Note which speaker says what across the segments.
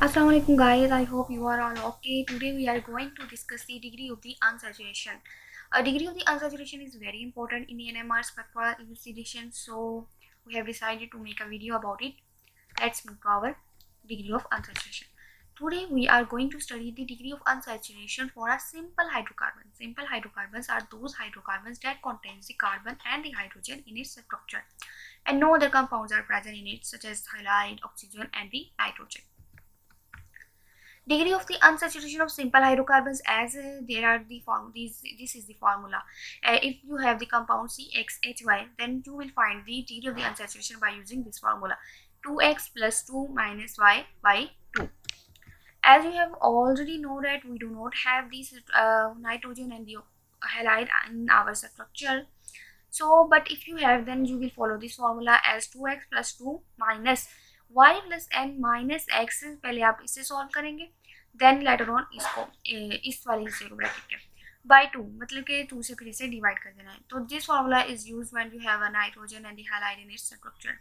Speaker 1: Assalamu alaikum guys, I hope you are all okay. Today we are going to discuss the degree of the unsaturation. A degree of the unsaturation is very important in the NMR spectral elucidation, so we have decided to make a video about it. Let's move to our degree of unsaturation. Today we are going to study the degree of unsaturation for a simple hydrocarbon. Simple hydrocarbons are those hydrocarbons that contains the carbon and the hydrogen in its structure, and no other compounds are present in it, such as halide, oxygen and the nitrogen. Degree of the unsaturation of simple hydrocarbons, as there are the this is the formula. If you have the compound CXHY, then you will find the degree of the unsaturation by using this formula: 2x plus 2 minus y by 2. As you have already know that we do not have this nitrogen and the halide in our structure, so but if you have, then you will follow this formula as 2x plus 2 minus y plus n minus x. पहले आप इसे solve करेंगे, then later on इसको इस वाले हिस्से को bracket के बाय 2, मतलब कि 2 से फिर इसे डिवाइड कर देना है. तो this formula is use when you have a nitrogen and the halide in its structure.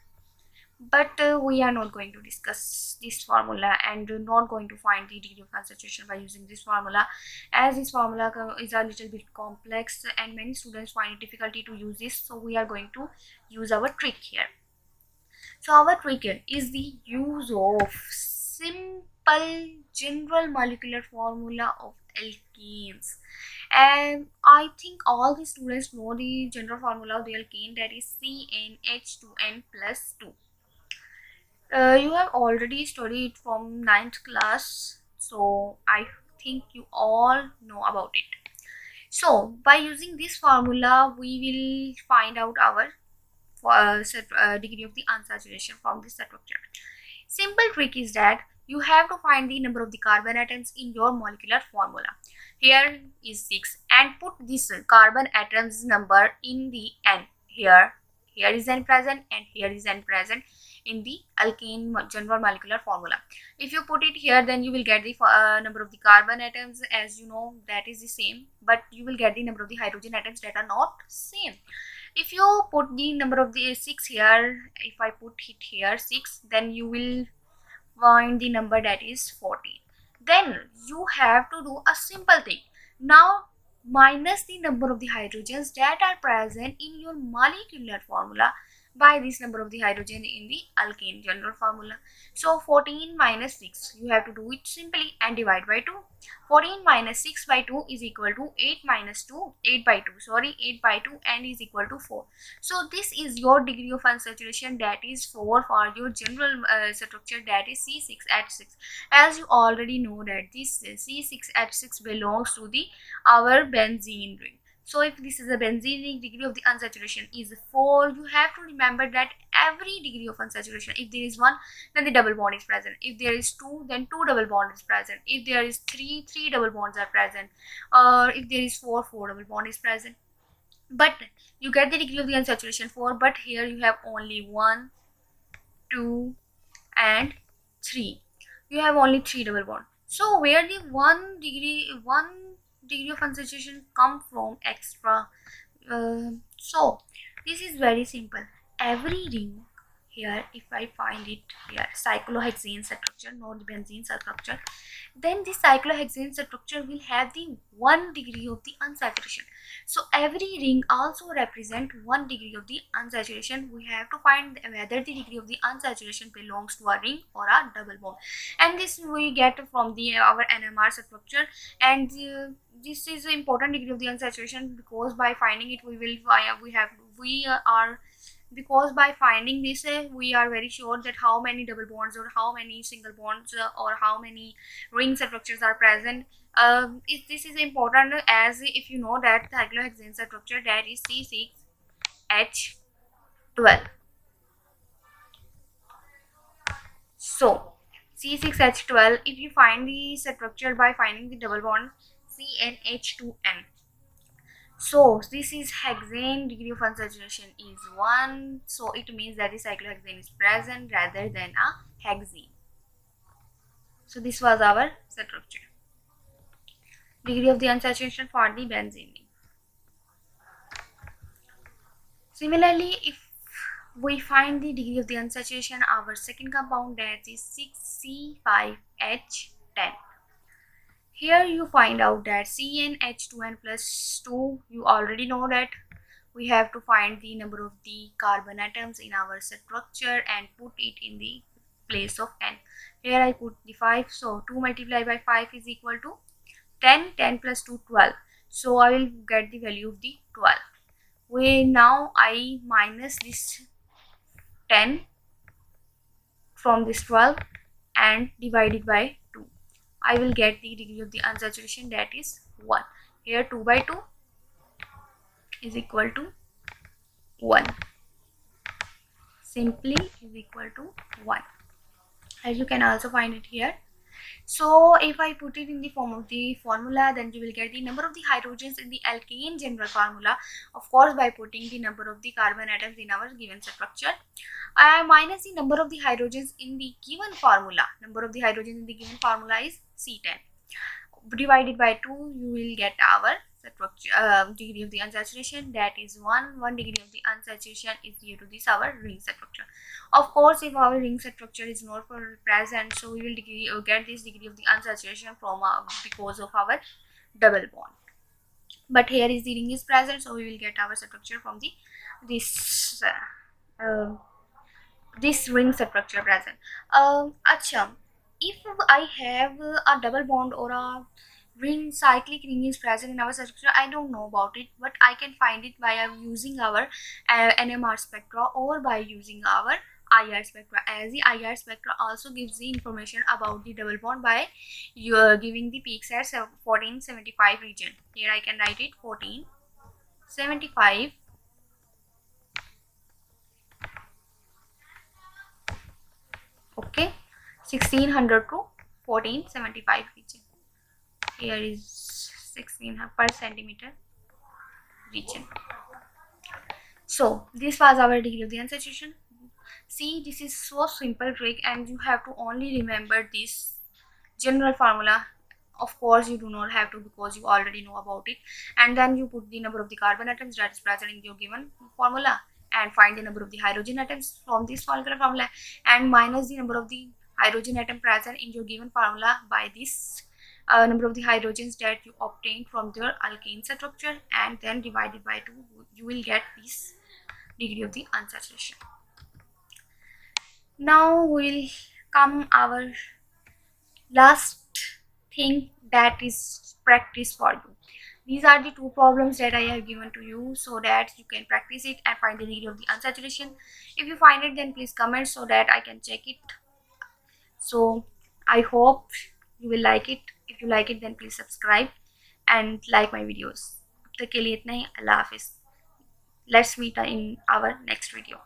Speaker 1: But we are not going to discuss this formula and not going to find the degree of unsaturation by using this formula, as this formula is a little bit complex and many students find it difficulty to use this. So we are going to use our trick here. So our trick here is the use of simple general molecular formula of alkenes. And I think all the students know the general formula of the alkene, that is CnH2n plus 2. You have already studied from 9th class, so I think you all know about it. So by using this formula, we will find out our degree of the unsaturation from this structure. Simple trick is that you have to find the number of the carbon atoms in your molecular formula. Here is 6, and put this carbon atoms number in the n. Here is n present and here is n present in the alkene general molecular formula. If you put it here, then you will get the number of the carbon atoms, as you know, that is the same, but you will get the number of the hydrogen atoms that are not same. If you put the number of the 6 here, if I put it here 6, then you will find the number that is 14. Then you have to do a simple thing. Now minus the number of the hydrogens that are present in your molecular formula by this number of the hydrogen in the alkane general formula. So 14 minus 6, you have to do it simply and divide by 2. 14 minus 6 by 2 is equal to 8 minus 2, 8 by 2, sorry, 8 by 2, and is equal to 4. So this is your degree of unsaturation, that is 4 for your general structure, that is C6H6. As you already know that this C6H6 belongs to the our benzene ring. So if this is a benzene ring, degree of the unsaturation is 4. You have to remember that every degree of unsaturation, if there is 1, then the double bond is present. If there is 2, then 2 double bond is present. If there is 3, 3 double bonds are present. Or if there is 4, 4 double bond is present. But you get the degree of the unsaturation 4, but here you have only 1, 2 and 3. You have only 3 double bond. So where the 1 degree of unsaturation come from extra? So this is very simple. Every ring here, if I find it here, cyclohexane structure, not the benzene structure, then the cyclohexane structure will have the 1 degree of the unsaturation. So every ring also represent 1 degree of the unsaturation. We have to find whether the degree of the unsaturation belongs to a ring or a double bond, and this we get from the our NMR structure. And this is an important degree of the unsaturation, because by finding it because by finding this, we are very sure that how many double bonds or how many single bonds or how many ring structures are present. This is important, as if you know that the cyclohexane structure, that is C6H12. So C6H12, if you find the structure by finding the double bond CnH2n, so this is hexane, degree of unsaturation is 1. So it means that the cyclohexane is present rather than a hexene. So this was our structure. Degree of the unsaturation for the benzene. Similarly, if we find the degree of the unsaturation, our second compound, that is 6C5H12, CH10. Here you find out that CnH2n plus 2, you already know that we have to find the number of the carbon atoms in our structure and put it in the place of n. Here I put the 5, so 2 multiplied by 5 is equal to 10, 10 plus 2, 12. So I will get the value of the 12. Now I minus this 10 from this 12 and divide it by 2. I will get the degree of the unsaturation, that is 1. Here 2 by 2 is equal to 1. Simply is equal to 1. As you can also find it here. So if I put it in the form of the formula, then you will get the number of the hydrogens in the alkane general formula, of course by putting the number of the carbon atoms in our given structure, minus the number of the hydrogens in the given formula. Number of the hydrogens in the given formula is C10. Divided by 2, you will get our degree of the unsaturation, that is 1. 1 degree of the unsaturation is due to this our ring structure. Of course, if our ring structure is not present, so we will get this degree of the unsaturation from because of our double bond. But here is the ring is present, so we will get our structure from the this ring structure present. Acha, if I have a double bond or a cyclic ring is present in our structure, I don't know about it, but I can find it by using our NMR spectra or by using our IR spectra, as the IR spectra also gives the information about the double bond by giving the peaks at 1475 region. Here I can write it 1475 okay, 1600 to 1475 region. Here is 16 per centimeter region. So this was our degree of the unsaturation. See, this is so simple trick and you have to only remember this general formula. Of course you do not have to, because you already know about it, and then you put the number of the carbon atoms that is present in your given formula and find the number of the hydrogen atoms from this formula and minus the number of the hydrogen atom present in your given formula by this number of the hydrogens that you obtained from your alkane structure, and then divided by 2, you will get this degree of the unsaturation. Now will come our last thing, that is practice for you. These are the 2 problems that I have given to you so that you can practice it and find the degree of the unsaturation. If you find it, then please comment so that I can check it. So I hope you will like it. If you like it, then please subscribe and like my videos. तब तक के लिए इतना ही. अल्लाह हाफिज. Let's meet in our next video.